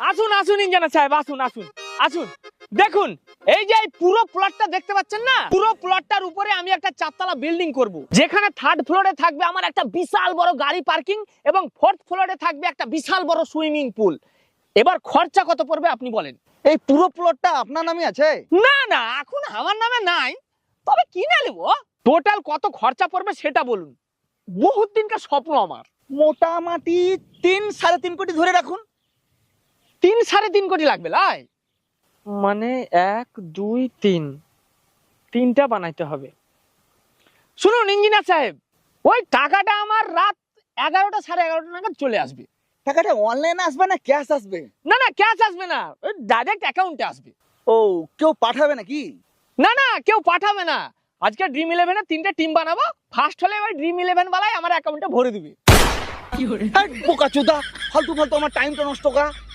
আসুন আসুন ইঞ্জিনিয়ার সাহেব, আসুন আসুন আসুন। দেখুন এই যে এই পুরো প্লটটা দেখতে পাচ্ছেন না, পুরো প্লটটার উপরে আমি একটা চারতলা বিল্ডিং করব, যেখানে থার্ড ফ্লোরে থাকবে আমার একটা বিশাল বড় গাড়ি পার্কিং এবং ফোর্থ ফ্লোরে থাকবে একটা বিশাল বড় সুইমিং পুল। এবার খরচা কত পড়বে আপনি বলেন? এই পুরো প্লটটা আপনার নামে আছে? না না, এখন আমার নামে নাই, তবে কিনে নেব। টোটাল কত খরচা পড়বে সেটা বলুন, বহুত দিনকার স্বপ্ন আমার। মোটামুটি 3-3.5 কোটি ধরে রাখুন। 3-3.5 কোটি লাগবে লাই? মানে 1 2 3 তিনটা বানাইতে হবে। শুনুন ইঞ্জিনিয়ার সাহেব, ওই টাকাটা আমার রাত 11টা 11:30 নাগাদ চলে আসবে। টাকাটা অনলাইনে আসবে না ক্যাশ আসবে? না না, ক্যাশ আসবে না, ডাইরেক্ট অ্যাকাউন্টে আসবে। ও, কেউ পাঠাবে নাকি? না না, কেউ পাঠাবে না। আজকে ড্রিম 11 এর 3টে টিম বানাবো, ফার্স্ট হলে ওই ড্রিম 11 বালাই আমার অ্যাকাউন্টে ভরে দিবে। বোকাচোদা, ফালতু ফালতু আমার টাইমটা নষ্ট করা।